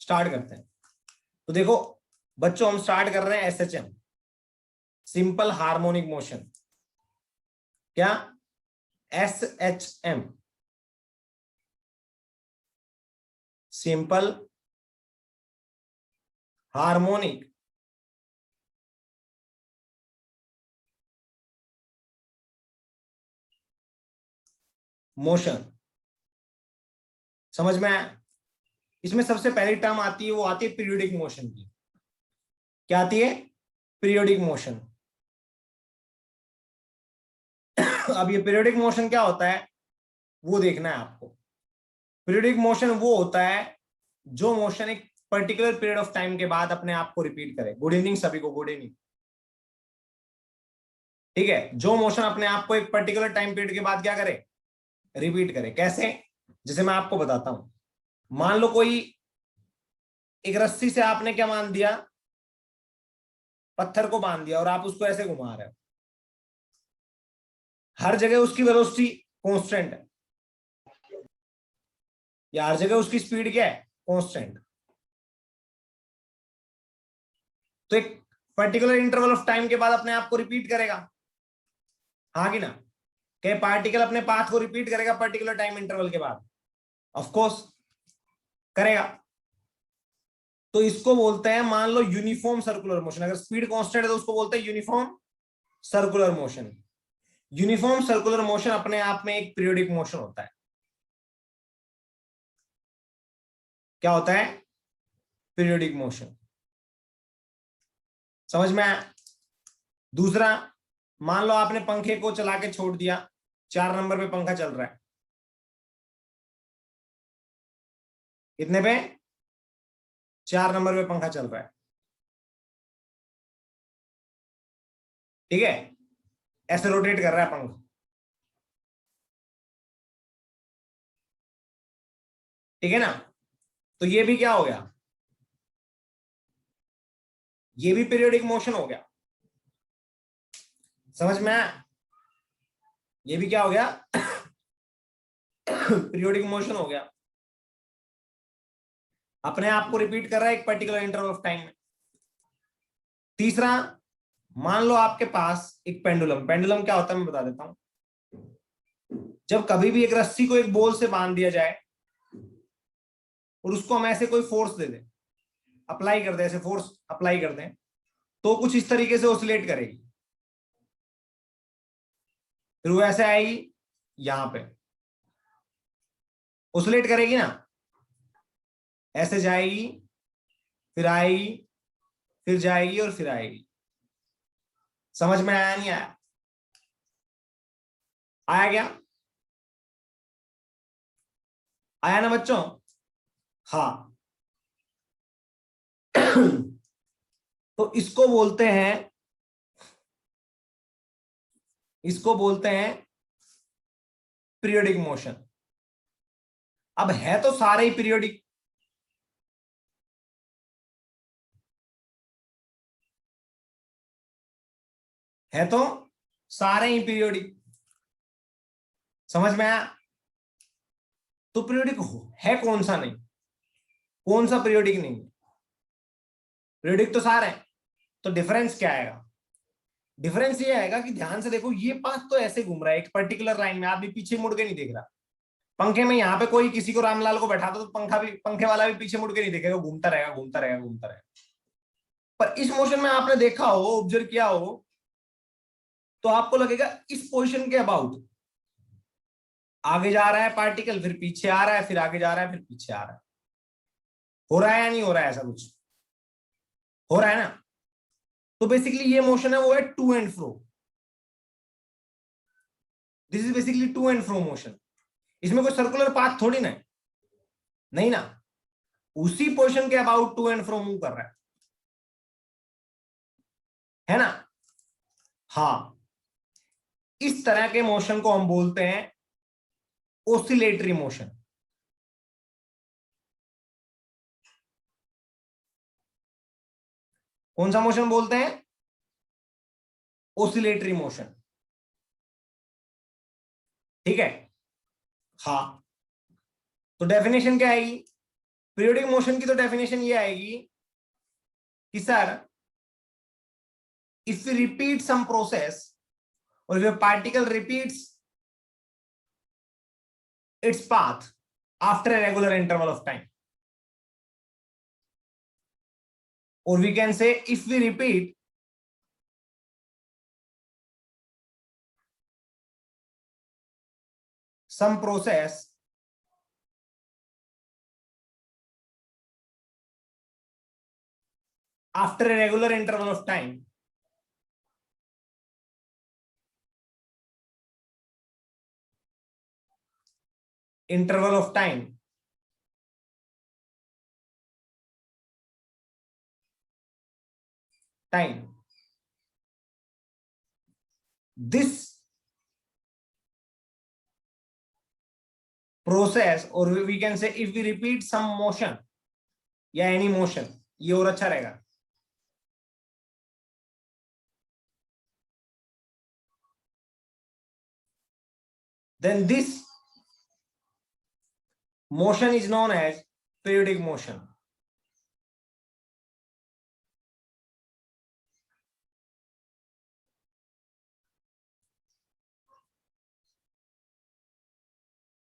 Start करते हैं। तो देखो बच्चों, हम स्टार्ट कर रहे हैं एसएचएम, सिंपल हार्मोनिक मोशन। क्या? SHM, simple harmonic motion. समझ में आया? इसमें सबसे पहली टर्म आती है, वो आती है पीरियोडिक मोशन की। क्या आती है? Periodic motion. अब ये पीरियोडिक मोशन क्या होता है वो देखना है आपको। पीरियोडिक मोशन वो होता है जो मोशन एक पर्टिकुलर पीरियड ऑफ टाइम के बाद अपने आप को रिपीट करे। गुड इवनिंग सभी को, गुड इवनिंग। ठीक है, जो मोशन अपने आप को एक पर्टिकुलर टाइम पीरियड के बाद क्या करे? रिपीट करे। कैसे? जैसे मैं आपको बताता हूं, मान लो कोई एक रस्सी से आपने क्या बांध दिया, पत्थर को बांध दिया और आप उसको ऐसे घुमा रहे हो। हर जगह उसकी वेलोसिटी कांस्टेंट है, या हर जगह उसकी स्पीड क्या है? कांस्टेंट। तो एक पर्टिकुलर इंटरवल ऑफ टाइम के बाद अपने आप को रिपीट करेगा, हाँ कि ना? क्या पार्टिकल अपने पाथ को रिपीट करेगा पर्टिकुलर टाइम इंटरवल के बाद? ऑफ कोर्स करेगा। तो इसको बोलते हैं, मान लो यूनिफॉर्म सर्कुलर मोशन। अगर स्पीड कांस्टेंट है तो उसको बोलते हैं uniform circular motion. Uniform circular motion अपने आप में एक पीरियोडिक मोशन होता है। क्या होता है? Periodic motion. समझ में आया? दूसरा, मान लो आपने पंखे को चला के छोड़ दिया, 4 नंबर पे पंखा चल रहा है। कितने पे? 4 नंबर पे पंखा चल रहा है। ठीक है, ऐसे रोटेट कर रहा है पंखा। ठीक है ना? तो ये भी क्या हो गया? ये भी पीरियोडिक मोशन हो गया। समझ में आया? ये भी क्या हो गया? पीरियोडिक मोशन हो गया। अपने आप को रिपीट कर रहा है एक पर्टिकुलर इंटरवल ऑफ टाइम में। तीसरा, मान लो आपके पास एक पेंडुलम। पेंडुलम क्या होता है मैं बता देता हूं। जब कभी भी एक रस्सी को एक बॉल से बांध दिया जाए और उसको हम ऐसे कोई फोर्स दे दें, अप्लाई कर दें, ऐसे फोर्स अप्लाई कर दें, तो कुछ इस तरीके से ऑसिलेट करेगी। फिर वो ऐसे आएगी, यहां पे ऑसिलेट करेगी ना, ऐसे जाएगी, फिर आएगी, फिर जाएगी और फिर आएगी। समझ में आया नहीं आया? आया क्या? आया ना बच्चों? हाँ। तो इसको बोलते हैं, इसको बोलते हैं पीरियोडिक मोशन। अब है तो सारे ही पीरियोडिक, है तो सारे ही पीरियोडिक। समझ में आया? तो पीरियोडिक है कौन सा नहीं? कौन सा पीरियोडिक नहीं? पीरियोडिक तो सारे हैं। तो डिफरेंस क्या आएगा? डिफरेंस ये आएगा कि ध्यान से देखो, ये पाथ तो ऐसे घूम रहा है एक पर्टिकुलर लाइन में, आदमी पीछे मुड़ के नहीं देख रहा। पंखे में यहाँ पे कोई किसी को रामलाल को बैठा दो तो पंखा भी, पंखे वाला भी पीछे मुड़ के नहीं देखेगा, घूमता रहेगा घूमता रहेगा घूमता रहेगा। पर इस मोशन में आपने देखा हो, ऑब्जर्व किया हो, तो आपको लगेगा इस पोजिशन के अबाउट आगे जा रहा है पार्टिकल, फिर पीछे आ रहा है, फिर आगे जा रहा है, फिर पीछे आ रहा है। हो रहा है या नहीं हो रहा है? ऐसा कुछ हो रहा है ना? तो बेसिकली ये मोशन है वो है to and fro. This is basically to and fro motion. इसमें कोई सर्कुलर पाथ थोड़ी ना है, नहीं ना, उसी पोजिशन के about to and fro move कर रहा है ना? हाँ, इस तरह के मोशन को हम बोलते हैं ओसिलेटरी मोशन। कौन सा मोशन बोलते हैं? Oscillatory motion. ठीक है? हाँ। तो डेफिनेशन क्या आएगी? पीरियोडिक मोशन की तो डेफिनेशन ये आएगी कि sir if we repeat some process or if a particle repeats its path after a regular interval of time, or we can say if we repeat some process after a regular interval of time, interval of time this process, or we can say if we repeat some motion या any motion, ये और अच्छा रहेगा. Then this motion is known as periodic motion.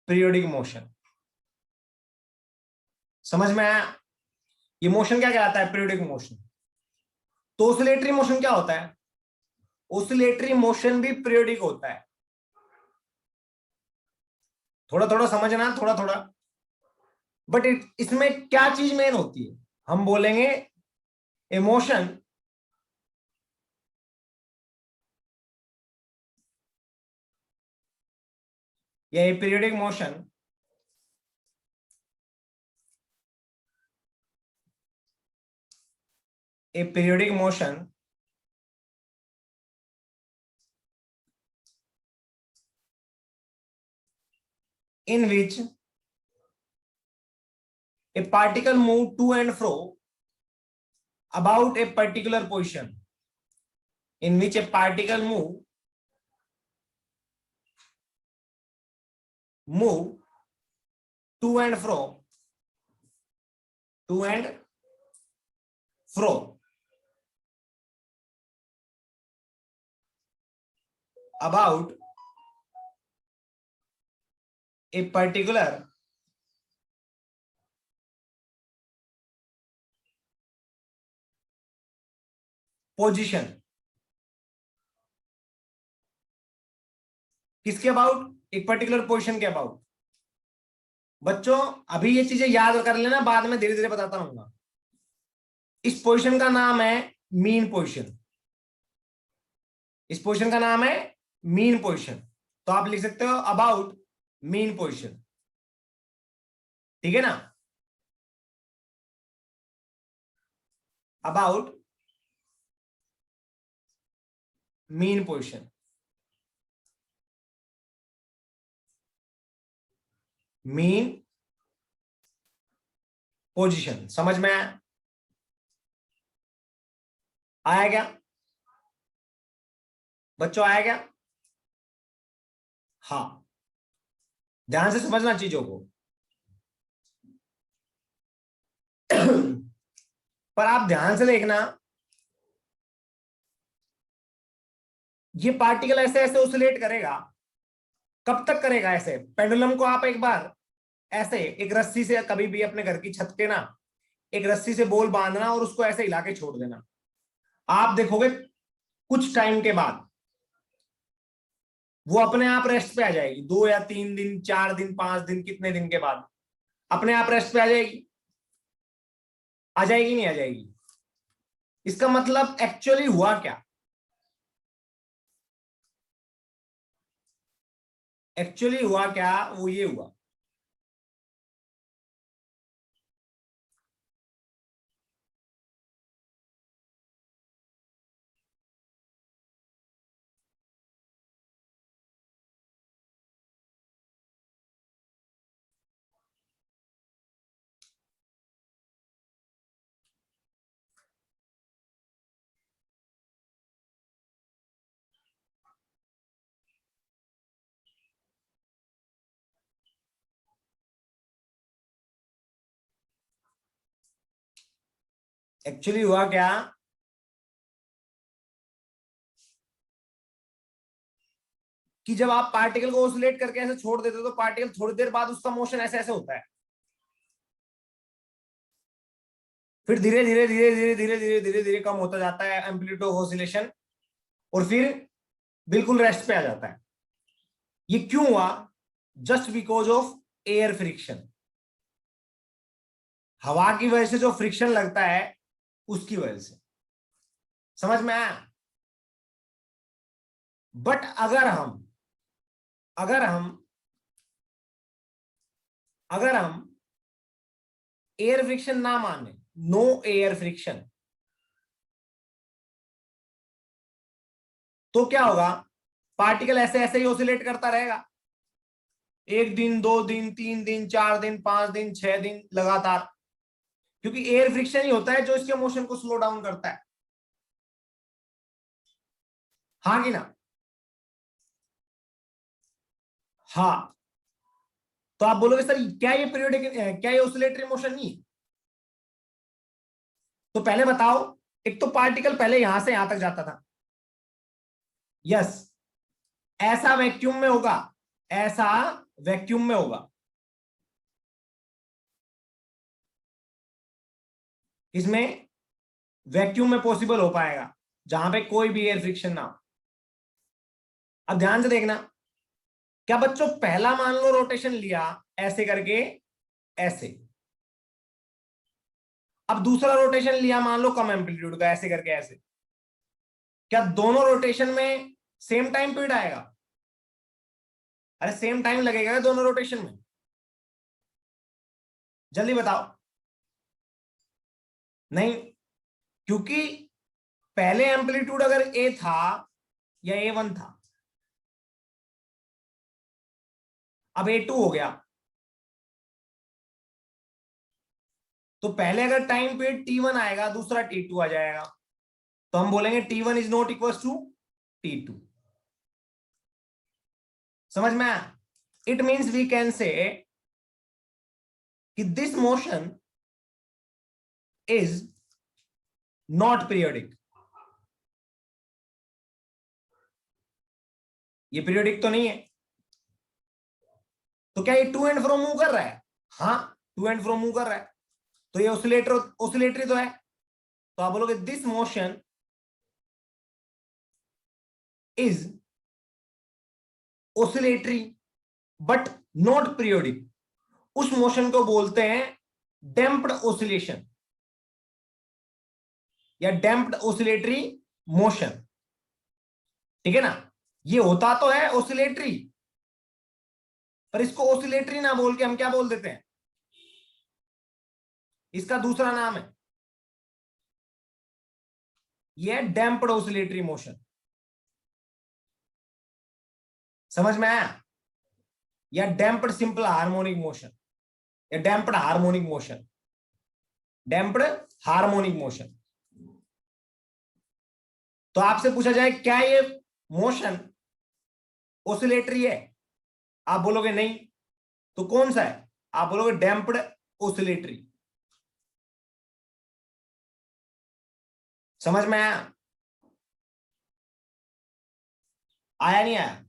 Periodic motion. समझ में आया? ये motion क्या कहलाता है? Periodic motion. तो ऑसिलेटरी मोशन क्या होता है? ऑसिलेटरी मोशन भी पीरियोडिक होता है. थोड़ा थोड़ा समझना, थोड़ा थोड़ा. बट इसमें क्या चीज मेन होती है? हम बोलेंगे इमोशन या ये periodic motion a periodic motion in which a particle move to and fro about a particular position, in which a particle move to and fro about a particular position. किसके about? एक particular position के about. बच्चों अभी ये चीजें याद कर लेना, बाद में धीरे धीरे बताता रहूंगा. इस पोजीशन का नाम है मीन पोजीशन. इस पोजीशन का नाम है मीन पोजीशन. तो आप लिख सकते हो अबाउट मीन पोजीशन. ठीक है ना? About mean position. Mean position. समझ में आया? आया क्या बच्चों? आया क्या? हाँ, ध्यान से समझना चीजों को. पर आप ध्यान से देखना, ये पार्टिकल ऐसे ऐसे ऑसिलेट करेगा. कब तक करेगा ऐसे? पेंडुलम को आप एक बार ऐसे एक रस्सी से, कभी भी अपने घर की छत पे ना एक रस्सी से बॉल बांधना और उसको ऐसे हिला के छोड़ देना. आप देखोगे कुछ टाइम के बाद वो अपने आप रेस्ट पे आ जाएगी. 2 या 3 दिन, 4 दिन, 5 दिन, कितने दिन के बाद अपने आप रेस्ट पे आ जाएगी. आ जाएगी नहीं आ जाएगी? इसका मतलब एक्चुअली हुआ क्या? एक्चुअली हुआ क्या? वो ये हुआ, एक्चुअली हुआ क्या, कि जब आप पार्टिकल को ऑसिलेट करके ऐसे छोड़ देते हो तो पार्टिकल थोड़ी देर बाद उसका मोशन ऐसे ऐसे होता है, फिर धीरे धीरे धीरे धीरे धीरे धीरे धीरे धीरे कम होता जाता है एम्पलीट्यूड ऑफ ऑसिलेशन, और फिर बिल्कुल रेस्ट पे आ जाता है। ये क्यों हुआ? Just because of air friction. हवा की वजह से जो फ्रिक्शन लगता है उसकी वजह से। समझ में आया? बट अगर हम अगर हम अगर हम एयर फ्रिक्शन ना माने, नो एयर फ्रिक्शन, तो क्या होगा? पार्टिकल ऐसे ऐसे ही ऑसिलेट करता रहेगा, 1 दिन 2 दिन 3 दिन 4 दिन 5 दिन 6 दिन लगातार, क्योंकि एयर फ्रिक्शन ही होता है जो इसके मोशन को स्लो डाउन करता है। हाँ कि ना? हाँ। तो आप बोलोगे सर क्या ये पीरियोडिक, क्या ये ऑसिलेटरी मोशन नहीं? तो पहले बताओ, एक तो पार्टिकल पहले यहां से यहां तक जाता था, यस, ऐसा वैक्यूम में होगा, ऐसा वैक्यूम में होगा। इसमें वैक्यूम में पॉसिबल हो पाएगा जहां पे कोई भी एयर फ्रिक्शन ना हो। अब ध्यान से देखना, क्या बच्चों पहला मान लो रोटेशन लिया ऐसे करके, ऐसे, अब दूसरा रोटेशन लिया मान लो कम एम्पलीट्यूड का, ऐसे करके ऐसे, क्या दोनों रोटेशन में सेम टाइम पीरियड आएगा? अरे सेम टाइम लगेगा दोनों रोटेशन में? जल्दी बताओ। नहीं, क्योंकि पहले एम्पलीट्यूड अगर ए था या A1 था, अब A2 हो गया, तो पहले अगर टाइम पीरियड T1 आएगा, दूसरा T2 आ जाएगा, तो हम बोलेंगे T1 is not equal to T2। समझ में आया? इट मीन्स वी कैन से कि this motion is not periodic. ये पीरियोडिक तो नहीं है। तो क्या ये टू एंड फ्रो मूव कर रहा है? हाँ, टू एंड फ्रो मूव कर रहा है, तो ये ऑसिलेटरी तो है। तो आप बोलोगे this motion is oscillatory but not periodic. उस मोशन को बोलते हैं डैम्प्ड ऑसिलेशन या डैम्प्ड ऑसिलेटरी मोशन। ठीक है ना? ये होता तो है ऑसिलेटरी, पर इसको ऑसिलेटरी ना बोल के हम क्या बोल देते हैं? इसका दूसरा नाम है, ये डैम्प्ड ऑसिलेटरी मोशन। समझ में आया? या डैम्प्ड सिंपल हार्मोनिक मोशन, या damped harmonic motion, damped harmonic motion. तो आपसे पूछा जाए क्या ये मोशन ऑसिलेटरी है, आप बोलोगे नहीं, तो कौन सा है? आप बोलोगे डैम्प्ड ऑसिलेटरी। समझ में आया? आया नहीं आया?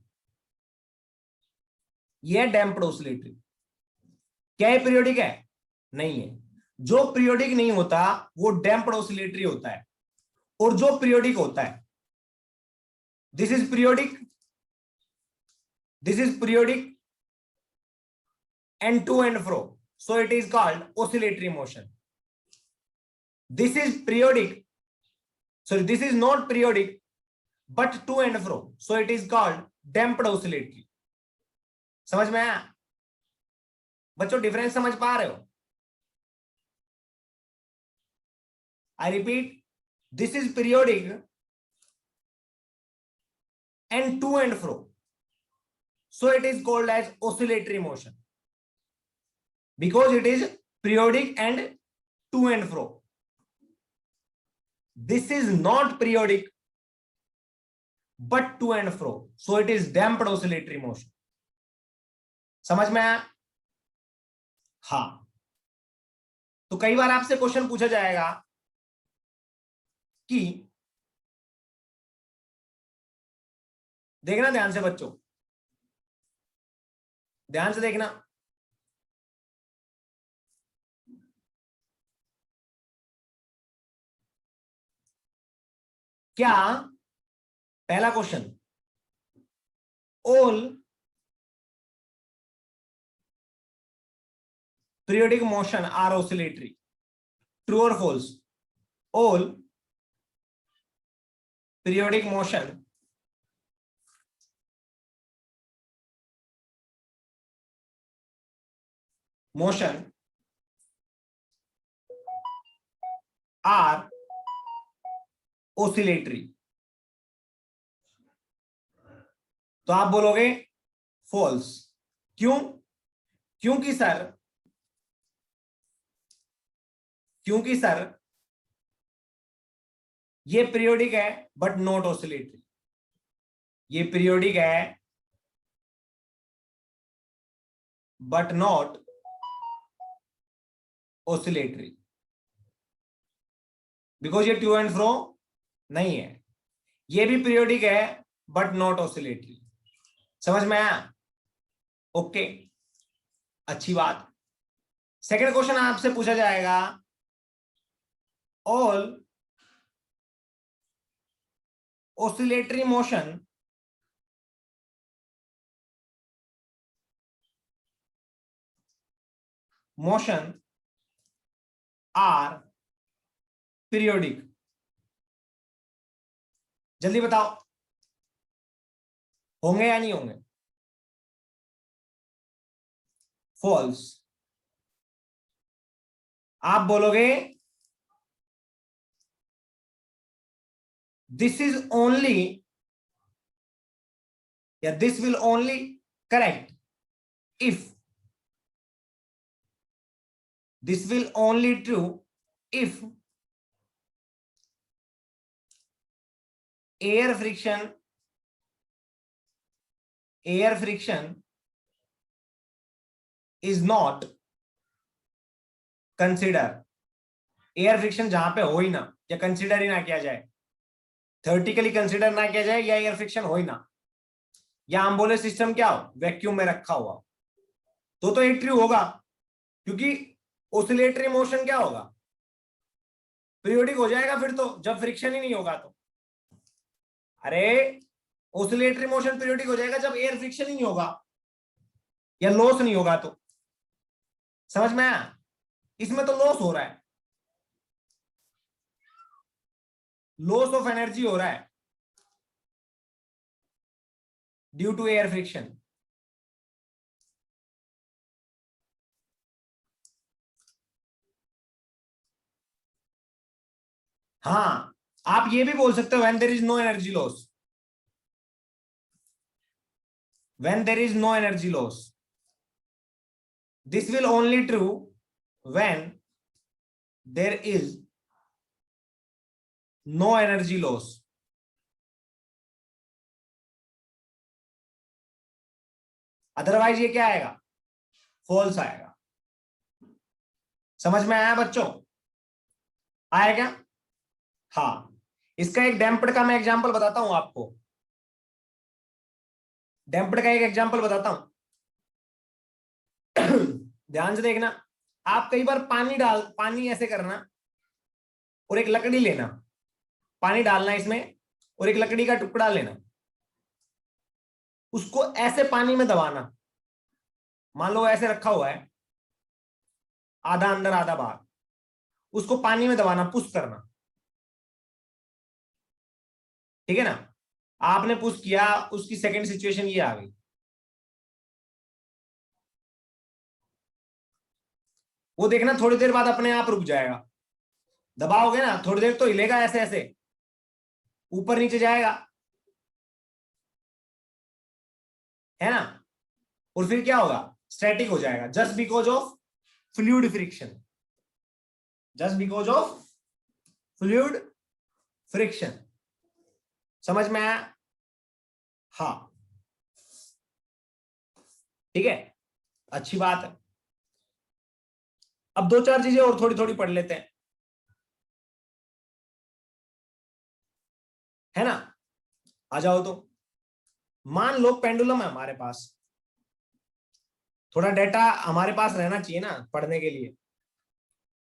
ये डैम्प्ड ऑसिलेटरी। क्या ये पीरियोडिक है? नहीं है। जो पीरियोडिक नहीं होता वो डैम्प्ड ऑसिलेटरी होता है, और जो पीरियोडिक होता है, this is periodic, this is periodic and to and fro, so it is called oscillatory motion. This is periodic, sorry, this is not periodic but to and fro, so it is called damped oscillatory. समझ में आया बच्चों? Difference समझ पा रहे हो? I repeat, this is periodic and to and fro, so it is called as oscillatory motion because it is periodic and to and fro. This is not periodic but to and fro, so it is damped oscillatory motion. समझ में आया? हाँ। तो कई बार आपसे question पूछा जाएगा कि देखना ध्यान से बच्चों, ध्यान से देखना, क्या पहला question, all periodic motion are oscillatory, true or false? All periodic motion are oscillatory. तो आप बोलोगे फॉल्स। क्यों? क्योंकि सर ये पीरियोडिक है बट नॉट ऑसिलेटरी, ये पीरियोडिक है बट नॉट ऑसिलेटरी, बिकॉज ये टू एंड फ्रो नहीं है। ये भी पीरियोडिक है बट नॉट ऑसिलेटरी। समझ में आया? ओके, अच्छी बात। सेकंड क्वेश्चन आपसे पूछा जाएगा, all oscillatory motion are periodic। जल्दी बताओ, होंगे या नहीं होंगे? फॉल्स। आप बोलोगे दिस इज ओनली, या this will only correct if, this will only true if air friction is not consider। Air friction जहां पे हो ही ना, या कंसिडर ही ना किया जाए, थ्योरेटिकली कंसिडर ना किया जाए, या एयर फ्रिक्शन हो ही ना, या हम बोले सिस्टम क्या हो, वैक्यूम में रखा हुआ, तो ये ट्रू होगा। क्योंकि ऑसिलेटरी मोशन क्या होगा, पीरियोडिक हो जाएगा फिर तो, जब फ्रिक्शन ही नहीं होगा तो। अरे ऑसिलेटरी मोशन पीरियोडिक हो जाएगा जब एयर फ्रिक्शन ही नहीं होगा या लॉस नहीं होगा तो। समझ में आया? इसमें तो लॉस हो रहा है, लॉस ऑफ एनर्जी हो रहा है ड्यू टू एयर फ्रिक्शन। हाँ, आप ये भी बोल सकते हो when there is no energy loss, when there is no energy loss, this will only true when there is no energy loss। Otherwise ये क्या आएगा, फॉल्स आएगा। समझ में आया बच्चों? आया क्या? हाँ, इसका एक डैम्प्ड का मैं एग्जांपल बताता हूं आपको, डैम्प्ड का एक एग्जांपल बताता हूं। ध्यान से देखना, आप कई बार पानी ऐसे करना और एक लकड़ी लेना, पानी डालना इसमें और एक लकड़ी का टुकड़ा लेना, उसको ऐसे पानी में दबाना, मान लो ऐसे रखा हुआ है, आधा अंदर आधा बाहर, उसको पानी में दबाना, पुश करना। ठीक है ना? आपने पुश किया, उसकी सेकंड सिचुएशन ये आ गई, वो देखना थोड़ी देर बाद अपने आप रुक जाएगा। दबाओगे ना, थोड़ी देर तो हिलेगा ऐसे ऐसे, ऊपर नीचे जाएगा, है ना? और फिर क्या होगा, स्टैटिक हो जाएगा, just because of fluid friction, just because of fluid friction. समझ में आया? हाँ, ठीक है, अच्छी बात है। अब दो चार चीजें और थोड़ी थोड़ी पढ़ लेते हैं। है ना। आ जाओ तो मान लो पेंडुलम है हमारे पास, थोड़ा डेटा हमारे पास रहना चाहिए ना पढ़ने के लिए।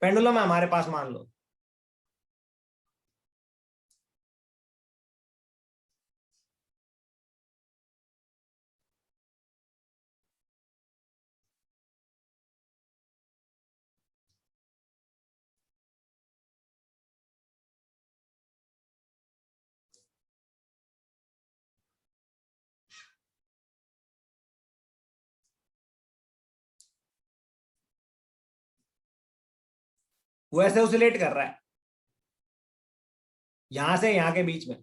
पेंडुलम है हमारे पास मान लो, वो ऐसे ऑसिलेट कर रहा है यहां से यहां के बीच में,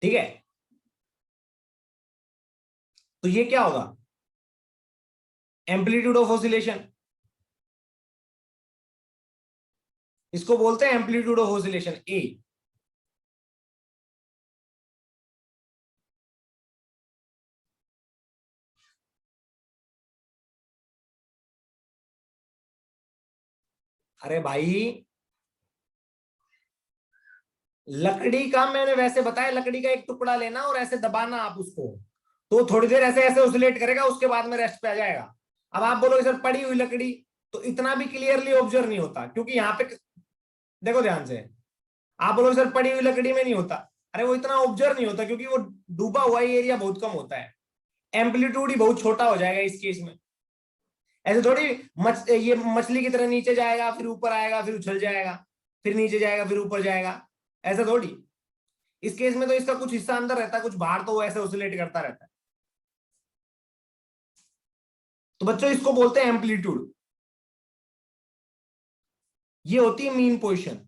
ठीक है। तो ये क्या होगा, एम्पलीट्यूड ऑफ ऑसिलेशन, इसको बोलते हैं एम्पलीट्यूड ऑफ ऑसिलेशन ए। अरे भाई लकड़ी का मैंने वैसे बताया, लकड़ी का एक टुकड़ा लेना और ऐसे दबाना आप उसको, तो थोड़ी देर ऐसे ऐसे ऑसिलेट करेगा, उसके बाद में रेस्ट पे आ जाएगा। अब आप बोलोगे सर पड़ी हुई लकड़ी, तो इतना भी क्लियरली ऑब्जर्व नहीं होता, क्योंकि यहाँ पे देखो ध्यान से, आप बोलोगे सर पड़ी हुई लकड़ी में नहीं होता, अरे वो इतना ऑब्जर्व नहीं होता क्योंकि वो डूबा हुआ एरिया बहुत कम होता है, एम्पलीट्यूड ही बहुत छोटा हो जाएगा इस केस में। ऐसे थोड़ी ये मछली की तरह नीचे जाएगा फिर ऊपर आएगा फिर उछल जाएगा, फिर नीचे जाएगा फिर ऊपर जाएगा, ऐसा थोड़ी। इस केस में तो इसका कुछ हिस्सा अंदर रहता है, कुछ बाहर, तो वो ऐसे ऑसिलेट करता रहता है। तो बच्चों इसको बोलते हैं एम्पलीट्यूड, ये होती है मीन पोजीशन,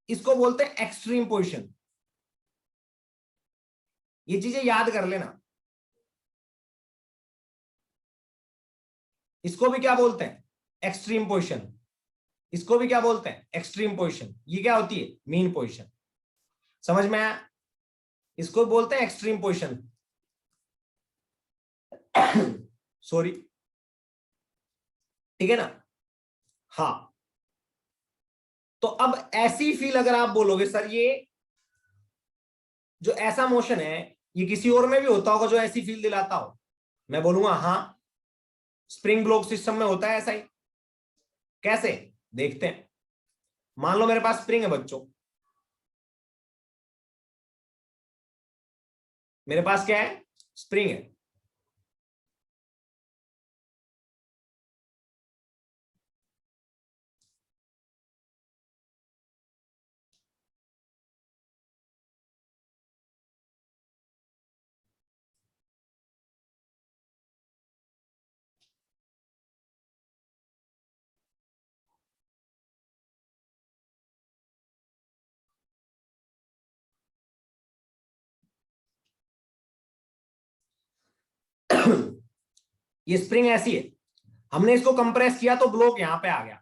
इसको बोलते हैं एक्सट्रीम पोजीशन। ये चीजें याद कर लेना। इसको भी क्या बोलते हैं, एक्सट्रीम पोजीशन, इसको भी क्या बोलते हैं एक्सट्रीम पोजीशन। ये क्या होती है, मीन पोजीशन। समझ में आया, इसको बोलते हैं एक्सट्रीम पोजीशन। सॉरी, ठीक है ना। हाँ, तो अब ऐसी फील अगर आप बोलोगे सर ये जो ऐसा मोशन है ये किसी और में भी होता होगा जो ऐसी फील दिलाता हो, मैं बोलूंगा हाँ, स्प्रिंग ब्लॉक सिस्टम में होता है ऐसा ही। कैसे, देखते हैं। मान लो मेरे पास स्प्रिंग है बच्चों, मेरे पास क्या है, स्प्रिंग है। ये स्प्रिंग ऐसी है, हमने इसको कंप्रेस किया तो ब्लॉक यहां पे आ गया।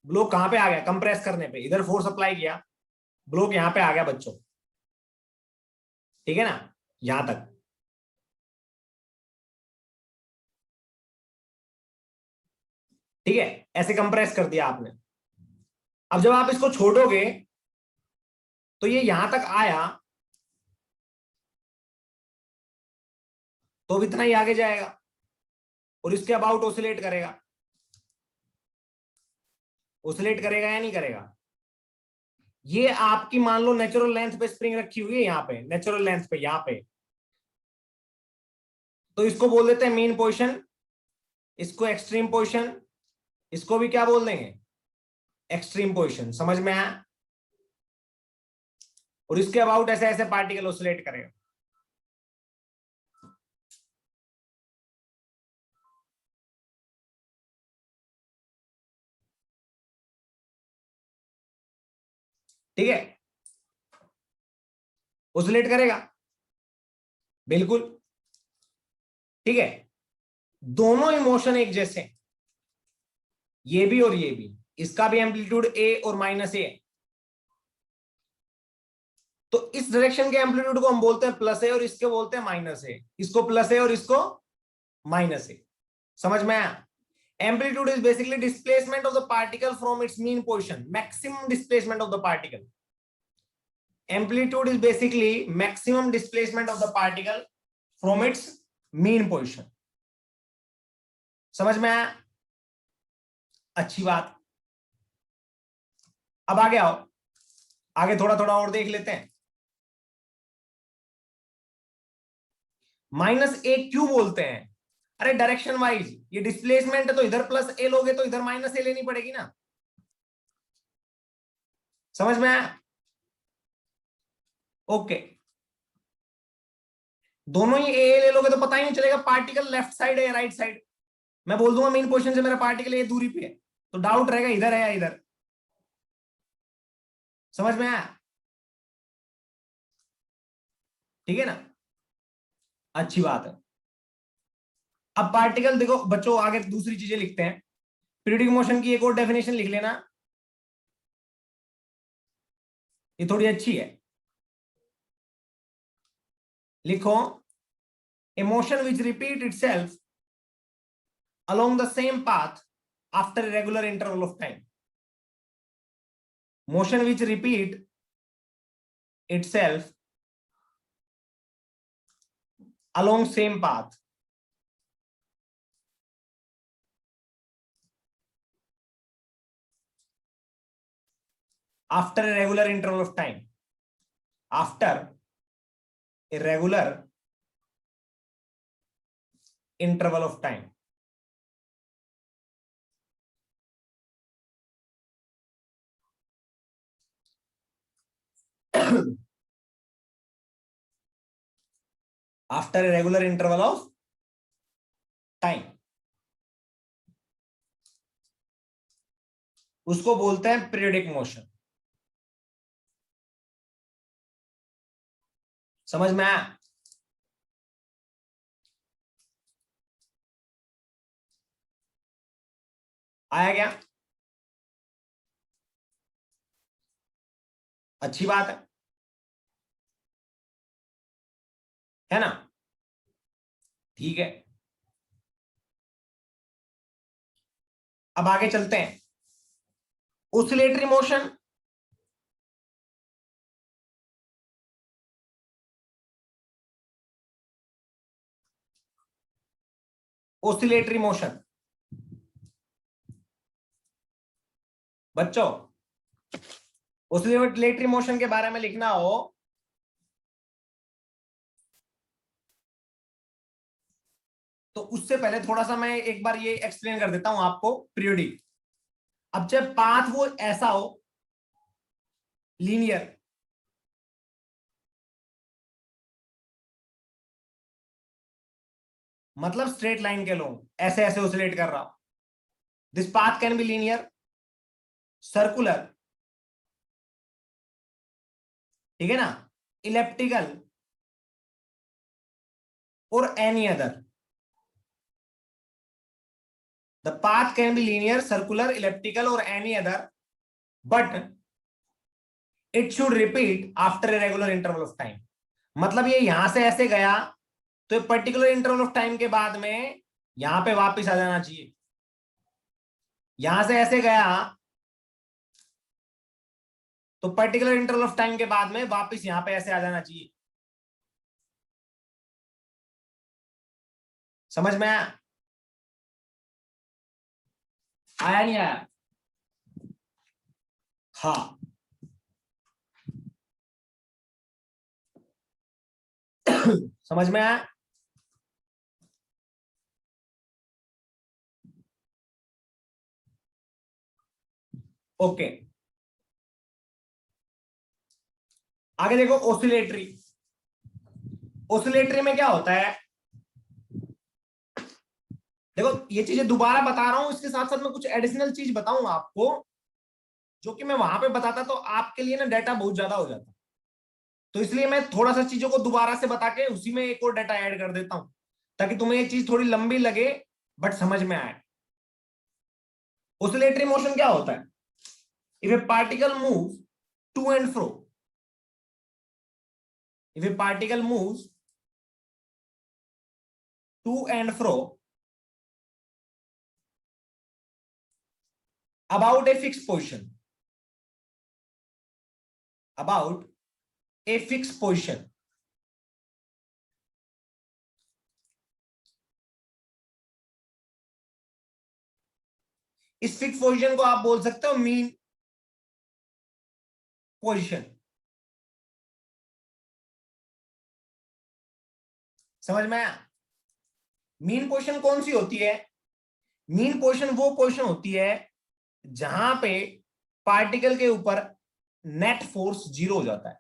ब्लॉक कहां पे आ गया, कंप्रेस करने पे इधर फोर्स अप्लाई किया, ब्लॉक यहां पे आ गया बच्चों, ठीक है ना, यहां तक। ठीक है, ऐसे कंप्रेस कर दिया आपने। अब जब आप इसको छोड़ोगे तो ये यहां तक आया, तो अब इतना ही आगे जाएगा और इसके अबाउट ओसिलेट करेगा। ओसिलेट करेगा या नहीं करेगा, ये आपकी मान लो नेचुरल लेंथ पे स्प्रिंग रखी हुई है, यहाँ पे नेचुरल लेंथ पे, यहाँ पे, तो इसको बोल देते हैं मीन पोजीशन, इसको एक्सट्रीम पोजीशन, इसको भी क्या बोल देंगे, एक्सट्रीम पोजीशन। समझ में आया। और इसके अबाउट ऐसे ऐसे पार्टिकल ओसिलेट करेगा। ठीक है, ओसिलेट करेगा बिल्कुल, ठीक है। दोनों इमोशन एक जैसे, ये भी और ये भी, इसका भी एम्पलीट्यूड ए और माइनस ए। तो इस डायरेक्शन के एम्पलीट्यूड को हम बोलते हैं प्लस ए और इसके बोलते हैं माइनस ए, इसको प्लस ए और इसको माइनस ए। समझ में आया। Amplitude is basically displacement of the particle from its mean position, maximum displacement of the particle. Amplitude is basically maximum displacement of the particle from its mean position. समझ में आया? अच्छी बात. अब आगे आओ, आगे थोड़ा थोड़ा और देख लेते हैं. माइनस ए क्यों बोलते हैं? अरे डायरेक्शन वाइज ये डिस्प्लेसमेंट है, तो इधर प्लस ए लोगे तो इधर माइनस ए लेनी पड़ेगी ना. समझ में आया? ओके. दोनों ही ए ले लोगे तो पता ही नहीं चलेगा पार्टिकल लेफ्ट साइड है या राइट साइड. मैं बोल दूंगा मेन पोजीशन से मेरा पार्टिकल ये दूरी पे है, तो डाउट रहेगा इधर है या इधर. समझ में आया? ठीक है ना? अच्छी बात है. अब पार्टिकल देखो बच्चों, आगे दूसरी चीजें लिखते हैं. पीरियोडिक मोशन की एक और डेफिनेशन लिख लेना, ये थोड़ी अच्छी है. लिखो, a motion which repeat itself along the same path after a regular interval of time. Motion which repeat itself along same path after a regular interval of time. After a regular interval of time. After a regular interval of time, उसको बोलते हैं periodic motion. समझ में आया? आया क्या? अच्छी बात है ना? ठीक है. अब आगे चलते हैं. Oscillatory motion, oscillatory motion. बच्चों, ऑसिलेटरी मोशन के बारे में लिखना हो तो उससे पहले थोड़ा सा मैं एक बार ये एक्सप्लेन कर देता हूं आपको पीरियोडिक. अब जब पाथ वो ऐसा हो लीनियर, मतलब स्ट्रेट लाइन के लो, ऐसे ऐसे ऑसिलेट कर रहा हूं, this path can be linear, circular, ठीक है ना, इलेप्टिकल और any other. The path can be linear, circular, elliptical or any other, but it should repeat after a regular interval of time. मतलब ये यहां से ऐसे गया तो पर्टिकुलर इंटरवल ऑफ टाइम के बाद में यहां पे वापस आ जाना चाहिए. यहां से ऐसे गया तो पर्टिकुलर इंटरवल ऑफ टाइम के बाद में वापस यहां पे ऐसे आ जाना चाहिए. समझ में आया? आया नहीं आया? हाँ. समझ में आया? ओके. आगे देखो ऑसिलेटरी. ऑसिलेटरी में क्या होता है? देखो ये चीजें दोबारा बता रहा हूं, इसके साथ साथ मैं कुछ एडिशनल चीज बताऊंगा आपको, जो कि मैं वहां पे बताता तो आपके लिए ना डाटा बहुत ज्यादा हो जाता. तो इसलिए मैं थोड़ा सा चीजों को दोबारा से बता के उसी में एक और डाटा ऐड कर देता हूं, ताकि तुम्हें ये चीज थोड़ी लंबी लगे बट समझ में आए. ऑसिलेटरी मोशन क्या होता है? If a particle move to and fro, if a particle moves to and fro about a fixed position, about a fixed position. इस फिक्स पोजीशन को आप बोल सकते हो मीन पोजीशन। समझ में आया? मीन पोजीशन कौन सी होती है? मीन पोजीशन वो पोजीशन होती है जहां पे पार्टिकल के ऊपर नेट फोर्स 0 हो जाता है।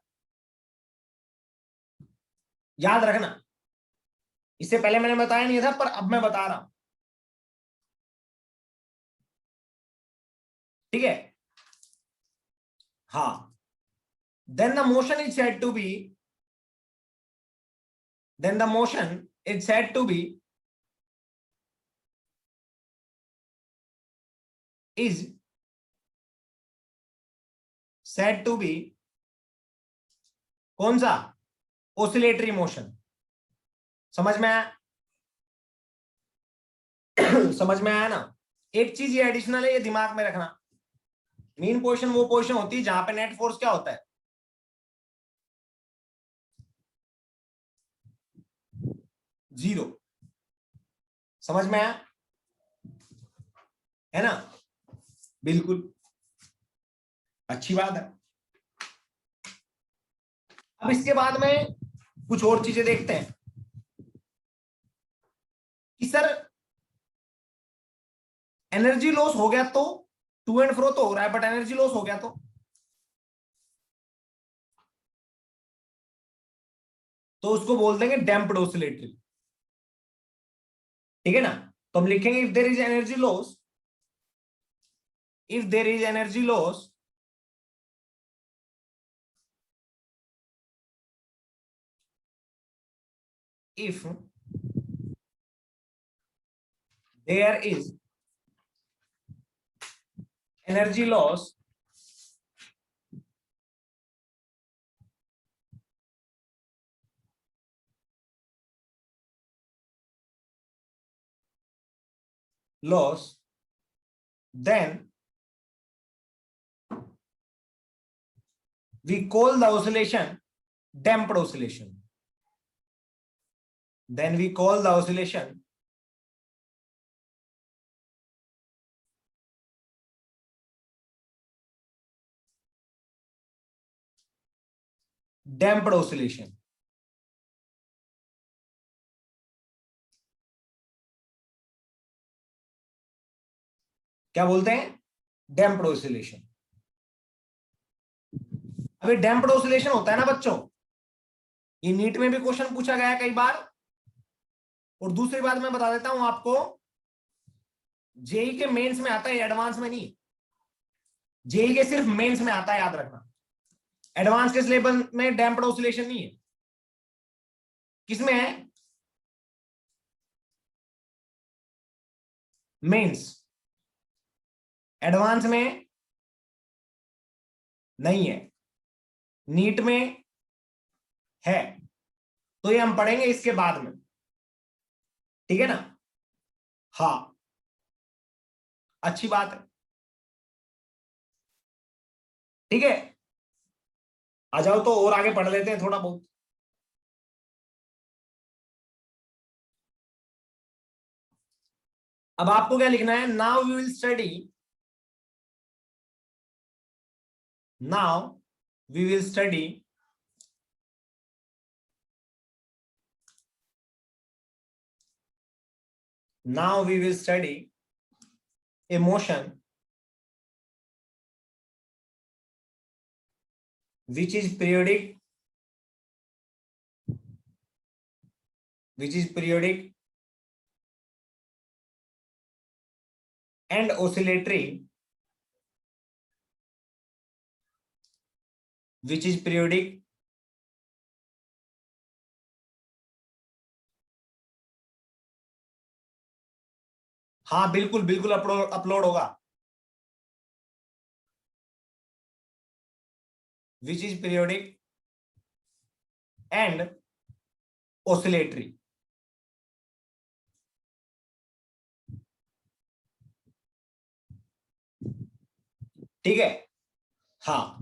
याद रखना, इससे पहले मैंने बताया नहीं था, पर अब मैं बता रहा हूं। ठीक है? हाँ, then the motion is said to be, then the motion is said to be is said to be कौन सा? Oscillatory motion. समझ में आया? समझ में आया ना? एक चीज ये एडिशनल है, ये दिमाग में रखना, मीन पोजीशन वो पोजीशन होती है जहां पे नेट फोर्स क्या होता है? 0। समझ में आया? है ना? बिल्कुल, अच्छी बात है। अब इसके बाद में कुछ और चीजें देखते हैं कि सर एनर्जी लॉस हो गया तो टू एंड फ्रो तो हो रहा है, बट एनर्जी लॉस हो गया तो उसको बोल देंगे डैम्प्ड ऑसिलेटरी। ठीक है ना? तो हम लिखेंगे if there is energy loss, if there is energy loss, if there is energy loss, then we call the oscillation damped oscillation. Then we call the oscillation damped oscillation. क्या बोलते हैं? Damped oscillation. अभी damped oscillation होता है ना बच्चों, ये NEET में भी क्वेश्चन पूछा गया है कई बार। और दूसरी बात मैं बता देता हूं आपको, जेई के मेंस में आता है, एडवांस में नहीं। जेई के सिर्फ मेंस में आता है, याद रखना। एडवांस के सिलेबस में डैम्प्ड ऑसिलेशन नहीं है। किसमें है? मेंस। एडवांस में नहीं है, नीट में है। तो ये हम पढ़ेंगे इसके बाद में। ठीक है ना? हाँ, अच्छी बात है। ठीक है, आ जाओ तो और आगे पढ़ लेते हैं थोड़ा बहुत। अब आपको क्या लिखना है? Now we will study, now we will study now we will study a motion which is periodic, and oscillatory, which is periodic हाँ बिल्कुल बिल्कुल अपलोड होगा। which is periodic and oscillatory। ठीक है। हाँ,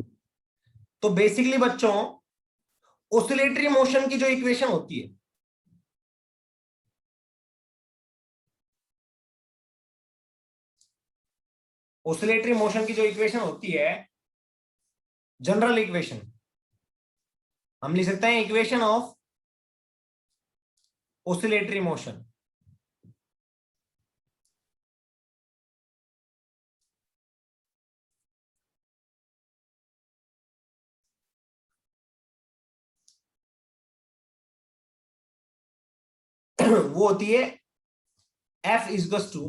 तो बेसिकली बच्चों ऑसिलेटरी मोशन की जो इक्वेशन होती है, ऑसिलेटरी मोशन की जो इक्वेशन होती है, जनरल इक्वेशन, हम लिख सकते हैं इक्वेशन ऑफ ऑसिलेटरी मोशन। वो होती है F इजकस टू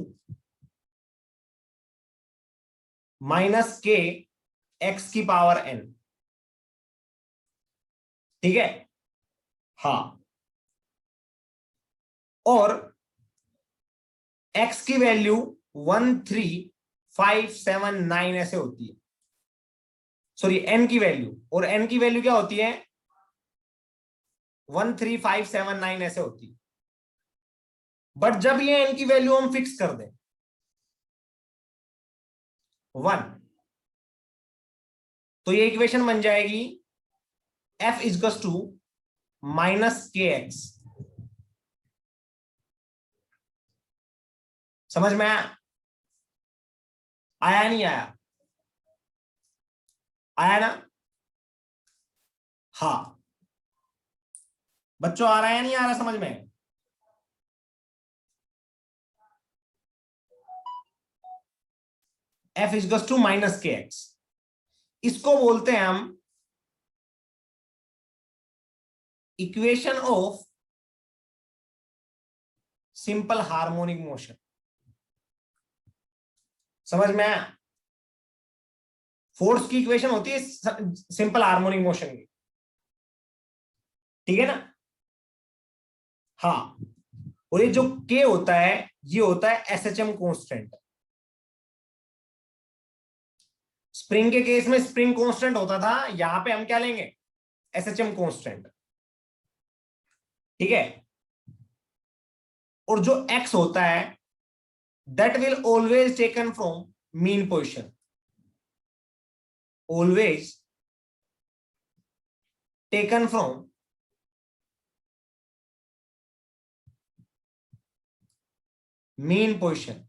माइनस के एक्स की पावर n। ठीक है। हाँ, और x की वैल्यू 13579 ऐसे होती है, सॉरी n की वैल्यू, और n की वैल्यू क्या होती है 13579 ऐसे होती है। बट जब ये n की वैल्यू हम फिक्स कर दें 1, तो ये इक्वेशन बन जाएगी F इजकस टू माइनस के एक्स। समझ में आया? आया नहीं आया? आया ना? हाँ बच्चों, आ रहा है या नहीं आ रहा समझ में? F इजकस टू माइनस के एक्स, इसको बोलते हैं हम equation of simple harmonic motion. समझ में आया? फोर्स की इक्वेशन होती है सिंपल हार्मोनिक मोशन की, ठीक है ना? हाँ, और ये जो के होता है ये होता है एसएचएम कांस्टेंट। स्प्रिंग के केस में स्प्रिंग कांस्टेंट होता था, यहां पे हम क्या लेंगे एसएचएम कांस्टेंट। ठीक है। और जो एक्स होता है that will always taken from mean position, always taken from mean position.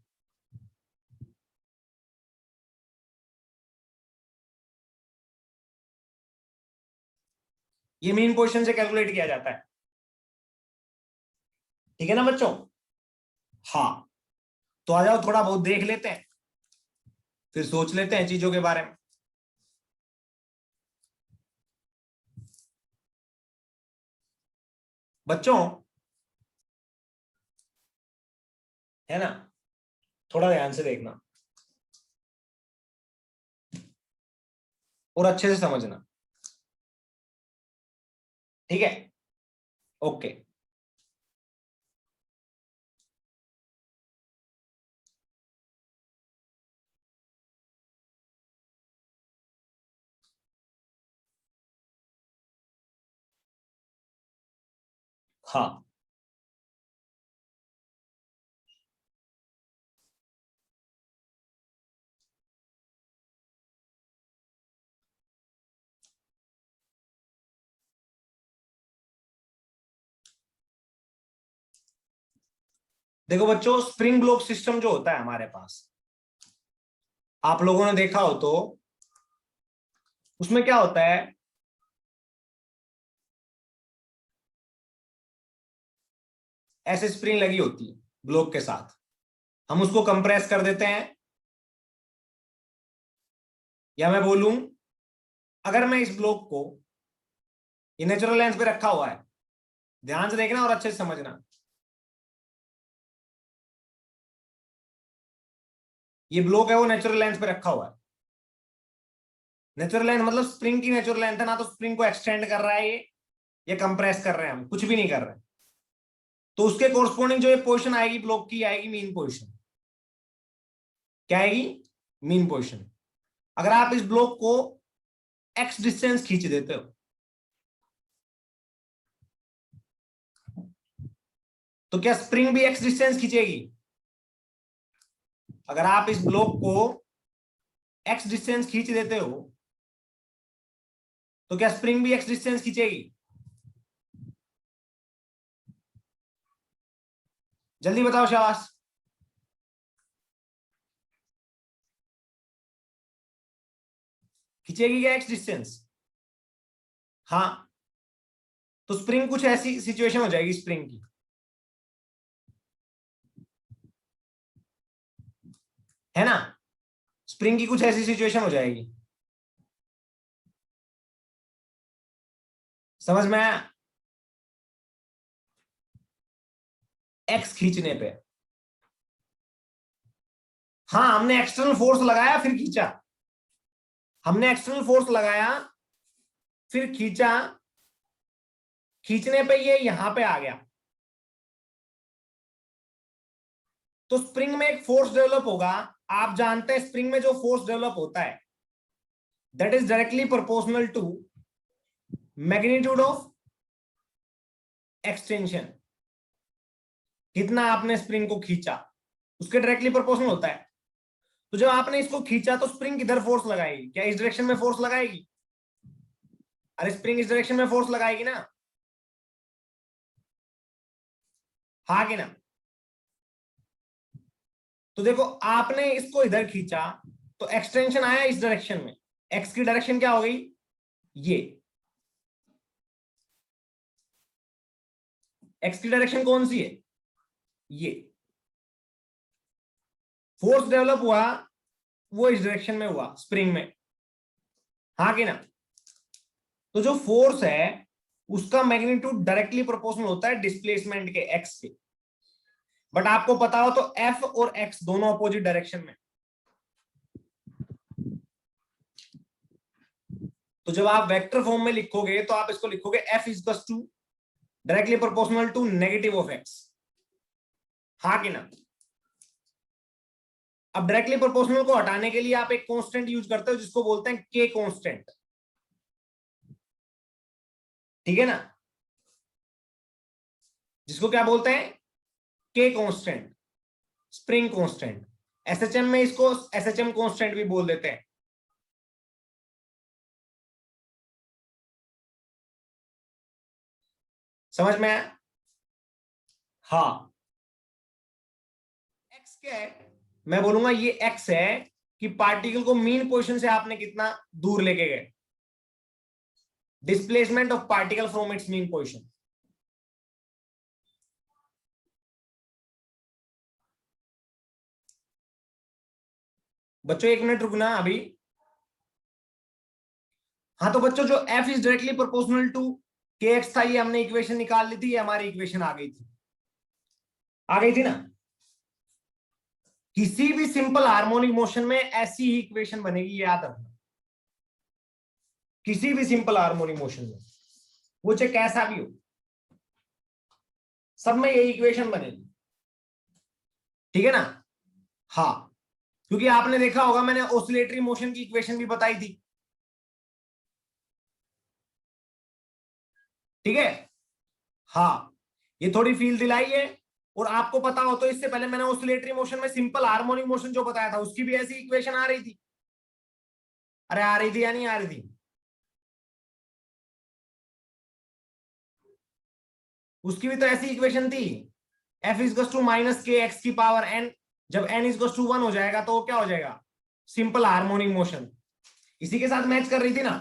ये मीन पोजिशन से कैलकुलेट किया जाता है, ठीक है ना बच्चों? हाँ, तो आ जाओ थोड़ा बहुत देख लेते हैं, फिर सोच लेते हैं चीजों के बारे में। बच्चों, है ना, थोड़ा ध्यान से देखना और अच्छे से समझना, ठीक है? ओके। हाँ, देखो बच्चों, स्प्रिंग ब्लॉक सिस्टम जो होता है हमारे पास, आप लोगों ने देखा हो तो उसमें क्या होता है, ऐसे स्प्रिंग लगी होती है ब्लॉक के साथ, हम उसको कंप्रेस कर देते हैं, या मैं बोलूं अगर मैं इस ब्लॉक को, ये नेचुरल लेंस पे रखा हुआ है, ध्यान से देखना और अच्छे से समझना, ये ब्लॉक है वो नेचुरल लेंस पे रखा हुआ है। नेचुरल लेंथ मतलब स्प्रिंग की नेचुरल लेंथ है ना, तो स्प्रिंग को एक्सटेंड कर रहा है ये कंप्रेस कर रहे हैं, हम कुछ भी नहीं कर रहे हैं, तो उसके कोरस्पोंडिंग जो ये पोजीशन आएगी ब्लॉक की, आएगी मीन पोजीशन। क्या आएगी? Mean position. अगर आप इस ब्लॉक को एक्स डिस्टेंस खींच देते हो तो क्या स्प्रिंग भी एक्स डिस्टेंस खींचेगी? अगर आप इस ब्लॉक को एक्स डिस्टेंस खींच देते हो तो क्या स्प्रिंग भी एक्स डिस्टेंस खींचेगी? जल्दी बताओ शाबाश। खींचेगी क्या एक्स डिस्टेंस? हाँ, तो स्प्रिंग कुछ ऐसी सिचुएशन हो जाएगी स्प्रिंग की, है ना? स्प्रिंग की कुछ ऐसी सिचुएशन हो जाएगी, समझ में आया? एक्स खींचने पे, हाँ हमने एक्सटर्नल फोर्स लगाया फिर खींचा, हमने एक्सटर्नल फोर्स लगाया फिर खींचा, खींचने पे ये यहां पे आ गया, तो स्प्रिंग में एक फोर्स डेवलप होगा। आप जानते हैं स्प्रिंग में जो फोर्स डेवलप होता है that is directly proportional to magnitude of extension. कितना आपने स्प्रिंग को खींचा उसके डायरेक्टली प्रोपोर्शनल होता है। तो जब आपने इसको खींचा तो स्प्रिंग किधर फोर्स लगाएगी? क्या इस डायरेक्शन में फोर्स लगाएगी? अरे स्प्रिंग इस डायरेक्शन में फोर्स लगाएगी ना, हाँ कि ना? तो देखो आपने इसको इधर खींचा तो एक्सटेंशन आया इस डायरेक्शन में, एक्स की डायरेक्शन क्या हो गई? ये एक्स की डायरेक्शन कौन सी है? ये फोर्स डेवलप हुआ वो इस डायरेक्शन में हुआ स्प्रिंग में, हाँ कि ना? तो जो फोर्स है उसका मैग्नीट्यूड डायरेक्टली प्रोपोर्शनल होता है डिस्प्लेसमेंट के एक्स के। बट आपको पता हो तो एफ और एक्स दोनों अपोजिट डायरेक्शन में, तो जब आप वेक्टर फॉर्म में लिखोगे तो आप इसको लिखोगे F is to directly proportional to negative of X, हाँ कि ना? अब डायरेक्टली प्रोपोर्शनल को हटाने के लिए आप एक कांस्टेंट यूज करते हो जिसको बोलते हैं के कांस्टेंट, ठीक है ना? जिसको क्या बोलते हैं? के कांस्टेंट, स्प्रिंग कांस्टेंट। एसएचएम में इसको एसएचएम कांस्टेंट भी बोल देते हैं। समझ में आया? हाँ, एक्स क्या है? मैं बोलूंगा ये एक्स है कि पार्टिकल को मीन पोजीशन से आपने कितना दूर लेके गए, displacement of particle from its mean position. बच्चों एक मिनट रुकना अभी। हाँ तो बच्चों जो F is directly proportional to K X था, ये हमने इक्वेशन निकाल ली थी, ये हमारी इक्वेशन आ गई थी, आ गई थी ना? किसी भी सिंपल हार्मोनिक मोशन में ऐसी ही इक्वेशन बनेगी, याद रखना। किसी भी सिंपल हार्मोनिक मोशन में वो चाहे कैसा भी हो, सब में यही इक्वेशन बनेगी, ठीक है ना? हाँ, क्योंकि आपने देखा होगा मैंने ऑसिलेटरी मोशन की इक्वेशन भी बताई थी, ठीक है? हाँ, ये थोड़ी फील दिलाई है। और आपको पता हो तो इससे पहले मैंने ऑसिलेटरी मोशन में सिंपल हार्मोनिक मोशन जो बताया था उसकी भी ऐसी इक्वेशन आ रही थी। अरे आ रही थी या नहीं आ रही थी? उसकी भी तो ऐसी इक्वेशन थी, एफ इज टू माइनस के एक्स की पावर एन, जब एन इज टू वन हो जाएगा तो क्या हो जाएगा? Simple harmonic motion. इसी के साथ मैच कर रही थी ना?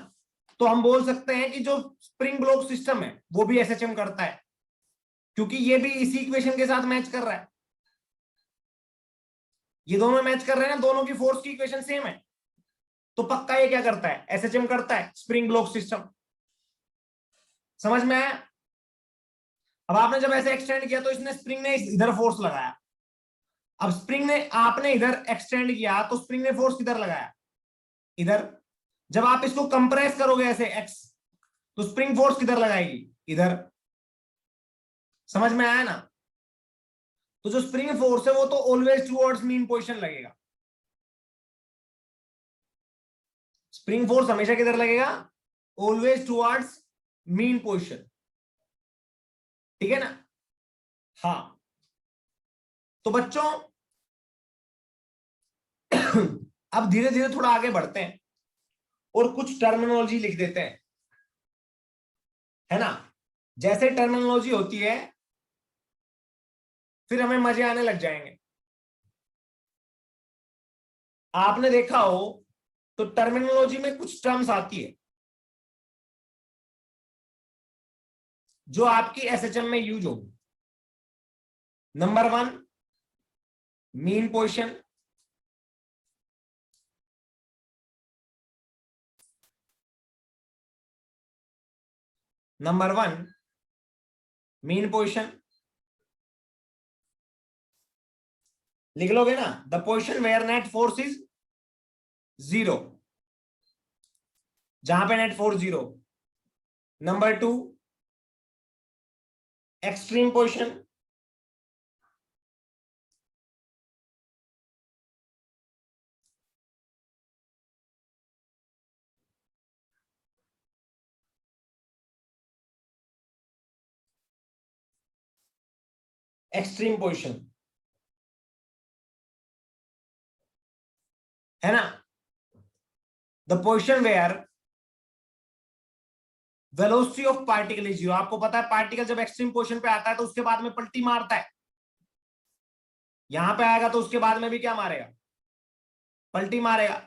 तो हम बोल सकते हैं कि जो स्प्रिंग ब्लॉक सिस्टम है वो भी एसएचएम करता है, क्योंकि ये भी इसी इक्वेशन के साथ मैच कर रहा है। ये दोनों मैच कर रहे हैं ना, दोनों की फोर्स की इक्वेशन सेम है, तो पक्का ये क्या करता है? एसएचएम करता है, स्प्रिंग ब्लॉक सिस्टम। समझ में आया? अब आपने जब ऐसे एक्सटेंड किया तो इसने स्प्रिंग ने इधर फोर्स लगाया, अब स्प्रिंग ने आपने इधर एक्सटेंड किया तो स्प्रिंग ने फोर्स किधर लगाया? इधर। जब आप इसको कंप्रेस करोगे ऐसे एक्स तो स्प्रिंग फोर्स किधर लगाएगी? इधर। समझ में आया ना? तो जो स्प्रिंग फोर्स है वो तो ऑलवेज टुवर्ड्स मीन पोजीशन लगेगा। स्प्रिंग फोर्स हमेशा किधर लगेगा? ऑलवेज टुवर्ड्स मीन पोजीशन, ठीक है ना? हाँ, तो बच्चों अब धीरे धीरे थोड़ा आगे बढ़ते हैं और कुछ टर्मिनोलॉजी लिख देते हैं, है ना। जैसे टर्मिनोलॉजी होती है फिर हमें मजे आने लग जाएंगे। आपने देखा हो तो टर्मिनोलॉजी में कुछ टर्म्स आती है जो आपकी एसएचएम में यूज होगी। Number 1 mean position, number 1 mean position लिख लोगे ना, the position where net force is 0, जहां पे net force 0। Number 2 extreme position, extreme position, है ना। The position where velocity of particle is 0। आपको पता है पार्टिकल जब एक्सट्रीम पोजीशन पे आता है तो उसके बाद में पलटी मारता है, यहां पे आएगा तो उसके बाद में भी क्या मारेगा, पलटी मारेगा।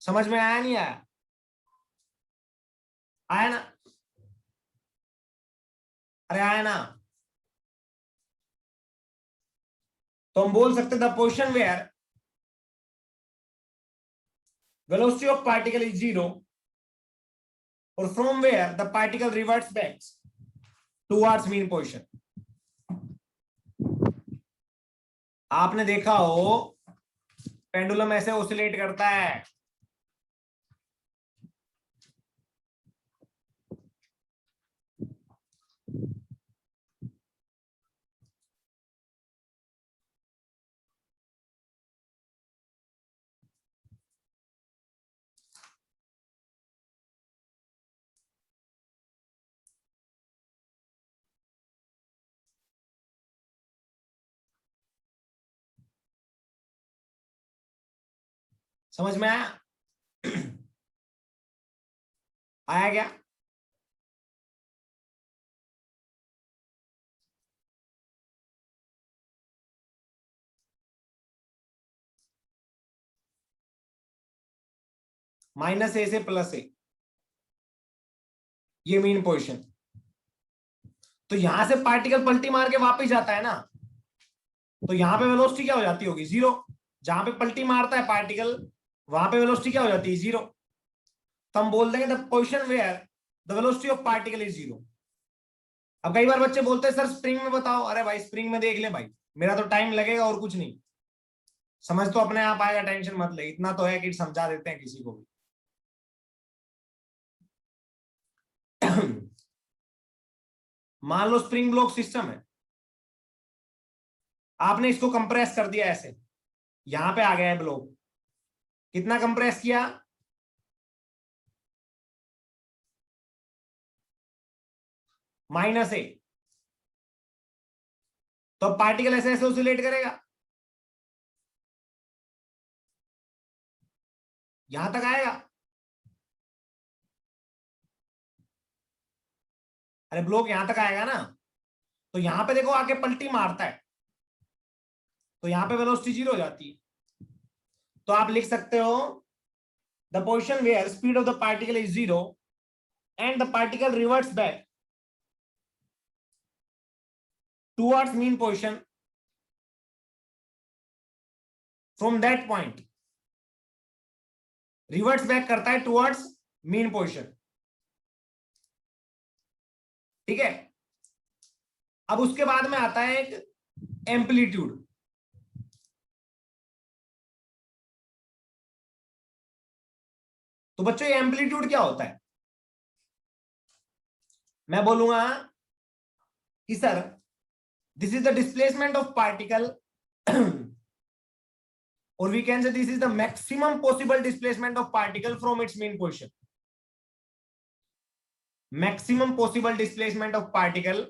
समझ में आया नहीं आया? आया ना? अरे आया ना? तो हम बोल सकते the position where velocity of particle is 0 or from where the particle reverts back towards mean position। आपने देखा हो पेंडुलम ऐसे ओसिलेट करता है, समझ में आया? आया क्या? माइनस ए से प्लस ए, ये मीन पोजीशन। तो यहां से पार्टिकल पलटी मार के वापस जाता है ना, तो यहां पे वेलोसिटी क्या हो जाती होगी, 0। जहां पे पलटी मारता है पार्टिकल वहां पे वेलोसिटी क्या हो जाती है, 0। तो हम बोल देंगे the position where the velocity of particle is 0। अब कई बार बच्चे बोलते हैं सर स्प्रिंग में बताओ। अरे भाई स्प्रिंग में देख ले भाई, मेरा तो टाइम लगेगा और कुछ नहीं, समझ तो अपने आप आएगा, टेंशन मत ले। इतना तो है कि समझा देते हैं किसी को भी। मान लो स्प्रिंग ब्लॉक सिस्टम है, आपने इसको कंप्रेस कर दिया ऐसे, यहां पे आ गया है ब्लॉक। कितना कंप्रेस किया, -a। तो पार्टिकल ऐसे ऐसे ऑसिलेट करेगा, यहां तक आएगा। अरे ब्लॉक यहां तक आएगा ना, तो यहां पे देखो आके पलटी मारता है, तो यहां पे वेलोसिटी 0 हो जाती है। तो आप लिख सकते हो the position where speed of the particle is 0 and the particle reverts back towards mean position from that point. Reverts back करता है टुवर्ड्स मीन पोजीशन, ठीक है। अब उसके बाद में आता है एक एम्पलीट्यूड। तो बच्चों ये एम्पलीट्यूड क्या होता है, मैं बोलूंगा कि sir this is the displacement of particle or we can say this is the maximum possible displacement of particle from its mean position। maximum possible displacement of particle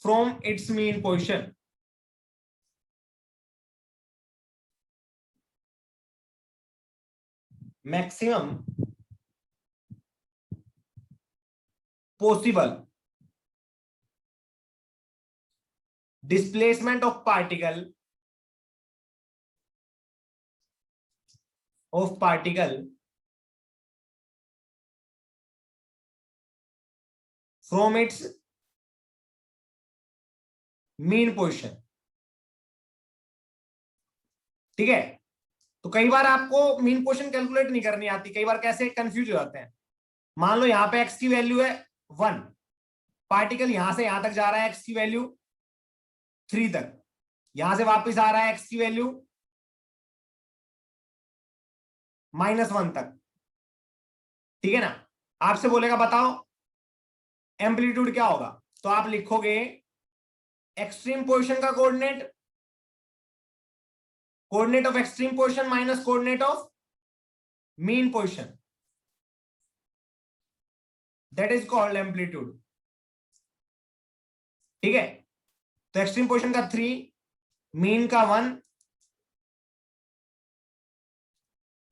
from its mean position। Maximum possible displacement of particle from its mean position। ठीक है, तो कई बार आपको mean position calculate नहीं करनी आती, कई बार कैसे कंफ्यूज हो जाते हैं। मान लो यहां पे एक्स की वैल्यू है 1, पार्टिकल यहां से यहां तक जा रहा है एक्स की वैल्यू 3 तक, यहां से वापस आ रहा है एक्स की वैल्यू -1 तक। ठीक है ना, आपसे बोलेगा बताओ एम्पलीट्यूड क्या होगा, तो आप लिखोगे एक्सट्रीम पोजीशन का coordinate of extreme position minus coordinate of mean position, that is called amplitude. ठीक है, तो एक्सट्रीम पोजीशन का 3, मीन का 1,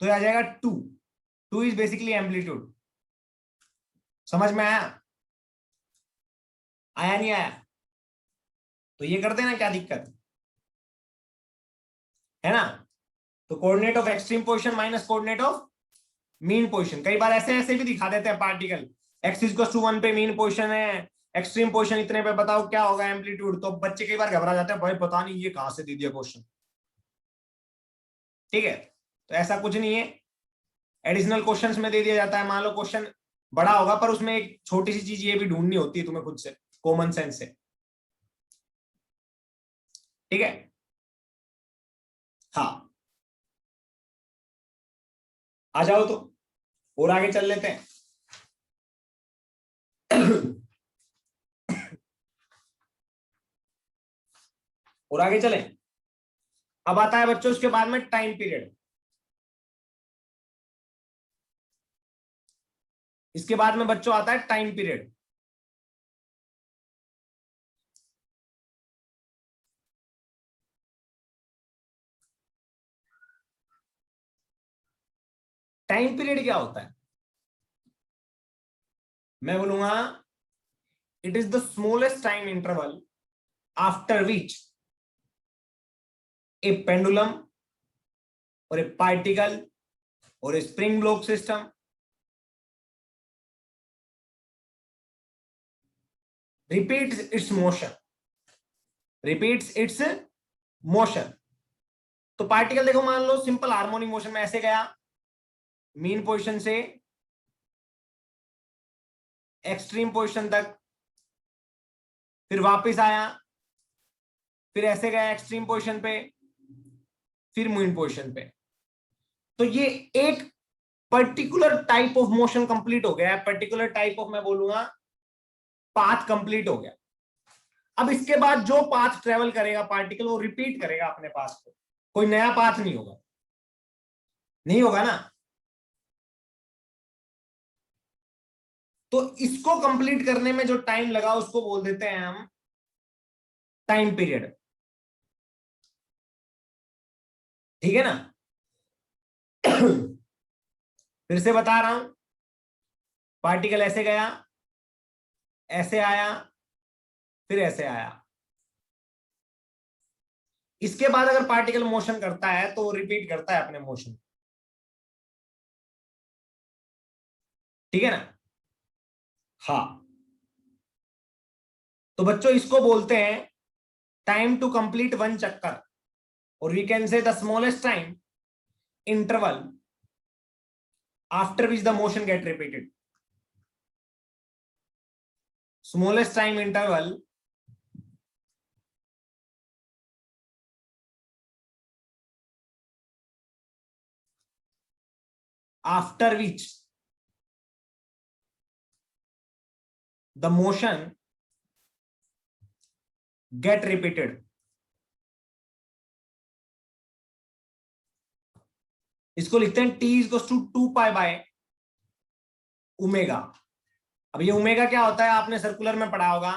तो ये आ जाएगा 2 इज बेसिकली एम्पलीट्यूड। समझ में आया नहीं आया? तो ये कर देना, क्या दिक्कत है ना। तो coordinate of extreme position minus coordinate of mean position, कई बार ऐसे ऐसे भी दिखा देते हैं पार्टिकल, एक्स इक्वल्स टू 1 पे मीन पोजीशन है, एक्सट्रीम पोजीशन इतने पे, बताओ क्या होगा एम्पलीट्यूड। तो बच्चे कई बार घबरा जाते हैं, भाई पता नहीं ये कहां से दे दिया क्वेश्चन। ठीक है, तो ऐसा कुछ नहीं है, एडिशनल क्वेश्चंस में दे दिया जाता है। मान लो क्वेश्चन बड़ा होगा पर उसमें एक छोटी सी चीज ये भी ढूंढनी होती है तुम्हें खुद से, कॉमन सेंस से। ठीक है, हाँ आ जाओ तो और आगे चल लेते हैं। और आगे चलें। अब आता है बच्चों उसके बाद में टाइम पीरियड। इसके बाद में बच्चों आता है टाइम पीरियड। टाइम पीरियड क्या होता है, मैं बोलूंगा it is the smallest time interval after which A pendulum और ए पार्टिकल और ए spring block system repeats its motion। तो पार्टिकल देखो, मान लो सिंपल हार्मोनिक मोशन में ऐसे गया मीन पोजीशन से एक्सट्रीम पोजीशन तक, फिर वापस आया, फिर ऐसे गया एक्सट्रीम पोजीशन पे, फिर मीन पोजीशन पे। तो ये एक particular type of motion complete हो गया है, पर्टिकुलर टाइप ऑफ मैं बोलूंगा पाथ कंप्लीट हो गया। अब इसके बाद जो पाथ ट्रेवल करेगा पार्टिकल वो रिपीट करेगा अपने पाथ को, कोई नया पाथ नहीं होगा, नहीं होगा ना। तो इसको कंप्लीट करने में जो टाइम लगा उसको बोल देते हैं हम टाइम पीरियड। ठीक है ना। फिर से बता रहा हूं, पार्टिकल ऐसे गया, ऐसे आया, फिर ऐसे आया। इसके बाद अगर पार्टिकल मोशन करता है तो रिपीट करता है अपने मोशन। ठीक है ना, हाँ। तो बच्चों इसको बोलते हैं टाइम टू कंप्लीट वन चक्कर, और we can say the smallest time interval after which the motion get repeated. Smallest time interval after which the motion get repeated। इसको लिखते हैं t equals to 2 pi by omega. अब ये omega क्या होता है आपने सर्कुलर में पढ़ा होगा,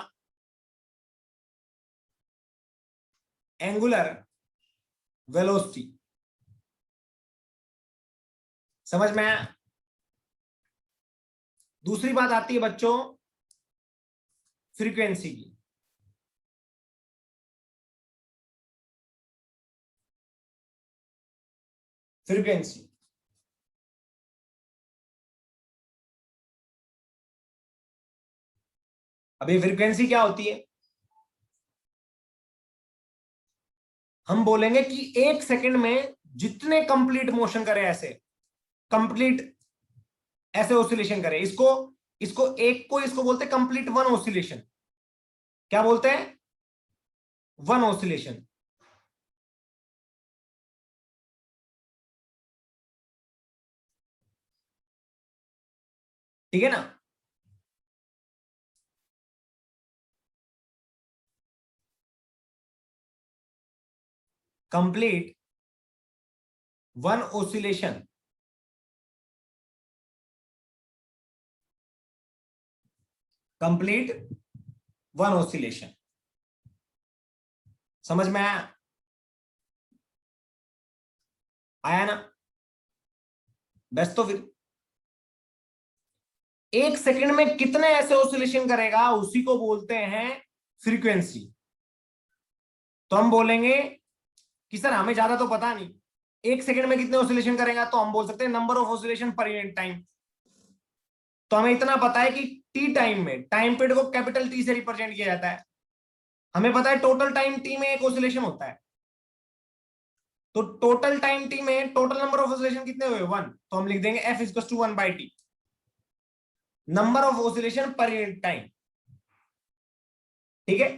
एंगुलर वेलोसिटी। समझ में आया? दूसरी बात आती है बच्चों फ्रीक्वेंसी की। फ्रीक्वेंसी अभी फ्रीक्वेंसी क्या होती है? हम बोलेंगे कि एक सेकंड में जितने कंप्लीट मोशन करे, ऐसे कंप्लीट ऐसे ऑसिलेशन करे, इसको इसको एक को इसको बोलते हैं कंप्लीट वन ऑसिलेशन। क्या बोलते हैं? One oscillation. ठीक है ना? Complete one oscillation complete one oscillation. समझ में आया? आया ना? बस तो फिर एक सेकंड में कितने ऐसे ऑसिलेशन करेगा उसी को बोलते हैं फ्रीक्वेंसी। तो हम बोलेंगे कि सर हमें ज्यादा तो पता नहीं, एक सेकंड में कितने ऑसिलेशन करेगा, तो हम बोल सकते हैं number of oscillation per unit time. तो हमें इतना पता है कि टी टाइम में टाइम पीरियड को कैपिटल टी से रिप्रेजेंट किया जाता है। हमें पता है टोटल टाइम टी में एक ऑसिलेशन होता है, तो टोटल टाइम टी में टोटल नंबर ऑफ ऑसिलेशन कितने हुए? वन। तो हम लिख देंगे F equals to 1/t, number of oscillation per unit time. ठीक है?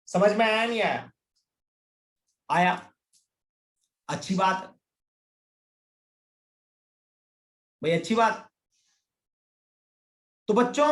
समझ में आया नहीं आया? आया। अच्छी बात भाई, अच्छी बात। तो बच्चों